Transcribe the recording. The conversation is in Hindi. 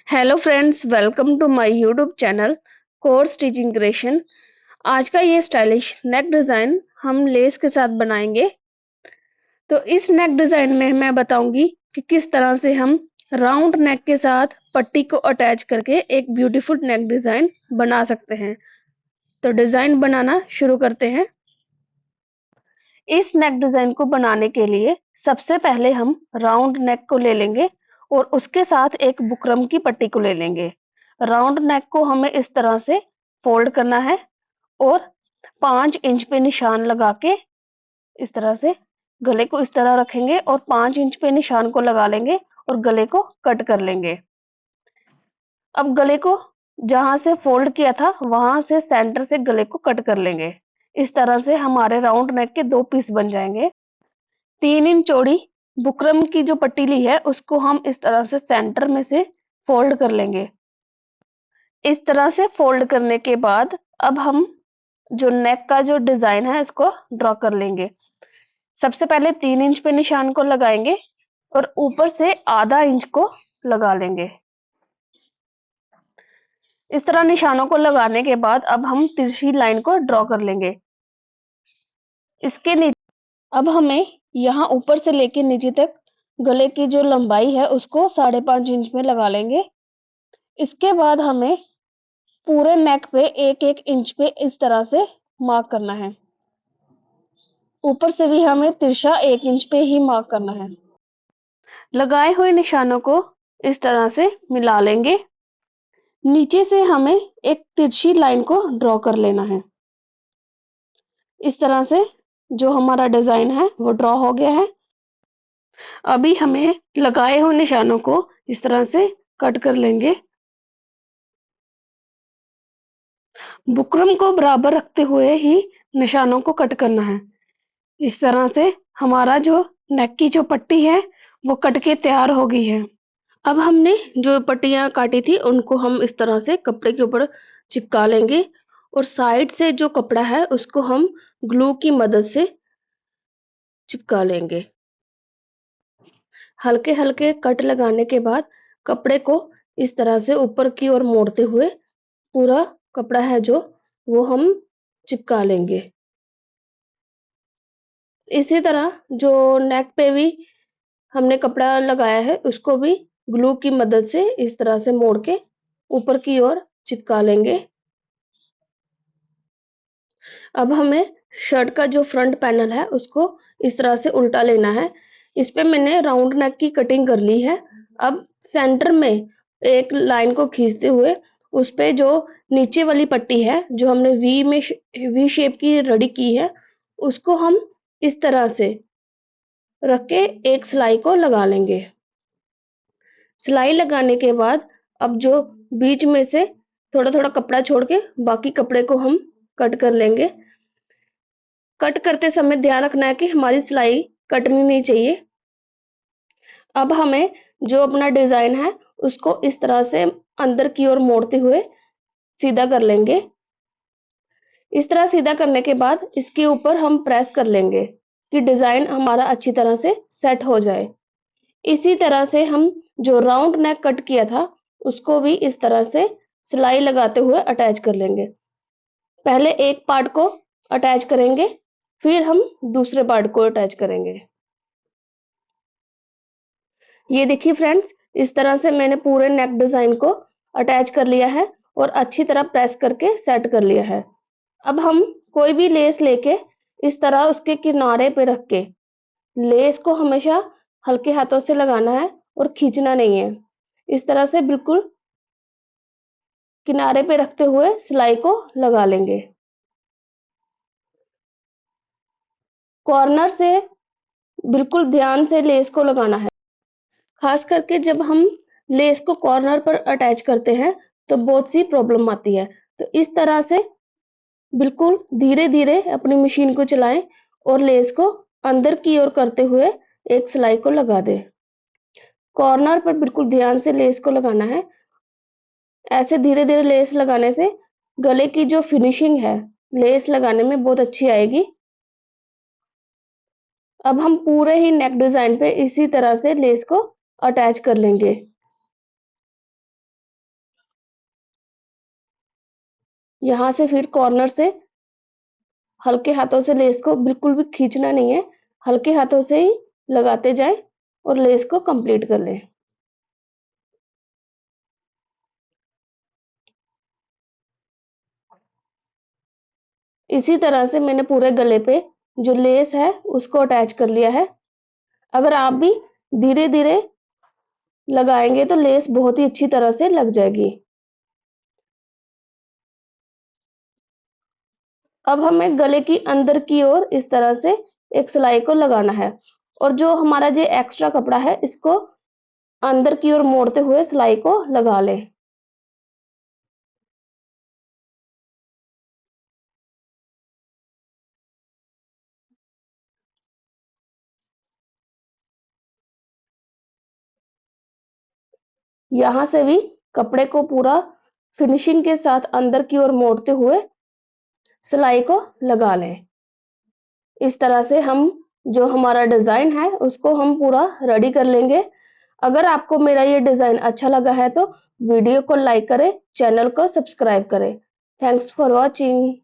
Hello friends, welcome to my YouTube channel core stitching creation. आज का ये स्टाइलिश नेक डिजाइन हम लेस के साथ बनाएंगे। तो इस नेक डिजाइन में मैं बताऊंगी कि किस तरह से हम राउंड नेक के साथ पट्टी को अटैच करके एक ब्यूटीफुल नेक डिजाइन बना सकते हैं। तो डिजाइन बनाना शुरू करते हैं। इस नेक डिजाइन को बनाने के लिए सबसे पहले हम राउंड नेक को ले लेंगे और उसके साथ एक बुकरम की पट्टी को ले लेंगे। राउंड नेक को हमें इस तरह से फोल्ड करना है और 5 इंच पे निशान लगा के इस तरह से गले को इस तरह रखेंगे और 5 इंच पे निशान को लगा लेंगे और गले को कट कर लेंगे। अब गले को जहां से फोल्ड किया था वहां से सेंटर से गले को कट कर लेंगे। इस तरह से हमारे राउंड नेक के 2 पीस बन जाएंगे। 3 इंच चौड़ी बुकरम की जो पट्टी ली है उसको हम इस तरह से सेंटर में से फोल्ड कर लेंगे। इस तरह से फोल्ड करने के बाद अब हम जो नेक का जो डिजाइन है इसको ड्रॉ कर लेंगे। सबसे पहले 3 इंच पे निशान को लगाएंगे और ऊपर से आधा इंच को लगा लेंगे। इस तरह निशानों को लगाने के बाद अब हम तिरछी लाइन को ड्रॉ कर लेंगे। इसके नीचे अब हमें यहाँ ऊपर से लेके नीचे तक गले की जो लंबाई है उसको 5.5 इंच में लगा लेंगे। इसके बाद हमें पूरे नेक पे 1-1 इंच पे इस तरह से मार्क करना है। ऊपर से भी हमें तिरछा 1 इंच पे ही मार्क करना है। लगाए हुए निशानों को इस तरह से मिला लेंगे। नीचे से हमें एक तिरछी लाइन को ड्रॉ कर लेना है। इस तरह से जो हमारा डिजाइन है वो ड्रॉ हो गया है। अभी हमें लगाए हुए निशानों को इस तरह से कट कर लेंगे। बुकरम को बराबर रखते हुए ही निशानों को कट करना है। इस तरह से हमारा जो नेक की जो पट्टी है वो कट के तैयार हो गई है। अब हमने जो पट्टियां काटी थी उनको हम इस तरह से कपड़े के ऊपर चिपका लेंगे और साइड से जो कपड़ा है उसको हम ग्लू की मदद से चिपका लेंगे। हल्के हल्के कट लगाने के बाद कपड़े को इस तरह से ऊपर की ओर मोड़ते हुए पूरा कपड़ा है जो वो हम चिपका लेंगे। इसी तरह जो नेक पे भी हमने कपड़ा लगाया है उसको भी ग्लू की मदद से इस तरह से मोड़ के ऊपर की ओर चिपका लेंगे। अब हमें शर्ट का जो फ्रंट पैनल है उसको इस तरह से उल्टा लेना है। इस पे मैंने राउंड नेक की कटिंग कर ली है। अब सेंटर में एक लाइन को खींचते हुए उस पे जो नीचे वाली पट्टी है जो हमने वी शेप की रेडी की है उसको हम इस तरह से रख के एक सिलाई को लगा लेंगे। सिलाई लगाने के बाद अब जो बीच में से थोड़ा थोड़ा कपड़ा छोड़ के बाकी कपड़े को हम कट कर लेंगे। कट करते समय ध्यान रखना है कि हमारी सिलाई कटनी नहीं चाहिए। अब हमें जो अपना डिजाइन है उसको इस तरह से अंदर की ओर मोड़ते हुए सीधा कर लेंगे। इस तरह सीधा करने के बाद इसके ऊपर हम प्रेस कर लेंगे कि डिजाइन हमारा अच्छी तरह से सेट हो जाए। इसी तरह से हम जो राउंड नेक कट किया था उसको भी इस तरह से सिलाई लगाते हुए अटैच कर लेंगे। पहले एक पार्ट को अटैच करेंगे फिर हम दूसरे पार्ट को अटैच करेंगे। ये देखिए फ्रेंड्स, इस तरह से मैंने पूरे नेक डिजाइन को अटैच कर लिया है और अच्छी तरह प्रेस करके सेट कर लिया है। अब हम कोई भी लेस लेके इस तरह उसके किनारे पे रख के लेस को हमेशा हल्के हाथों से लगाना है और खींचना नहीं है। इस तरह से बिल्कुल किनारे पे रखते हुए सिलाई को लगा लेंगे। कॉर्नर से बिल्कुल ध्यान से लेस को लगाना है। खास करके जब हम लेस को कॉर्नर पर अटैच करते हैं तो बहुत सी प्रॉब्लम आती है। तो इस तरह से बिल्कुल धीरे धीरे अपनी मशीन को चलाएं और लेस को अंदर की ओर करते हुए एक सिलाई को लगा दें। कॉर्नर पर बिल्कुल ध्यान से लेस को लगाना है। ऐसे धीरे धीरे लेस लगाने से गले की जो फिनिशिंग है लेस लगाने में बहुत अच्छी आएगी। अब हम पूरे ही नेक डिजाइन पे इसी तरह से लेस को अटैच कर लेंगे। यहाँ से फिर कॉर्नर से हल्के हाथों से लेस को बिल्कुल भी खींचना नहीं है, हल्के हाथों से ही लगाते जाएं और लेस को कंप्लीट कर लें। इसी तरह से मैंने पूरे गले पे जो लेस है उसको अटैच कर लिया है। अगर आप भी धीरे धीरे लगाएंगे तो लेस बहुत ही अच्छी तरह से लग जाएगी। अब हमें गले की अंदर की ओर इस तरह से एक सिलाई को लगाना है और जो हमारा जो एक्स्ट्रा कपड़ा है इसको अंदर की ओर मोड़ते हुए सिलाई को लगा लें। यहाँ से भी कपड़े को पूरा फिनिशिंग के साथ अंदर की ओर मोड़ते हुए सिलाई को लगा लें। इस तरह से हम जो हमारा डिजाइन है उसको हम पूरा रेडी कर लेंगे। अगर आपको मेरा ये डिजाइन अच्छा लगा है तो वीडियो को लाइक करें, चैनल को सब्सक्राइब करें। Thanks for watching.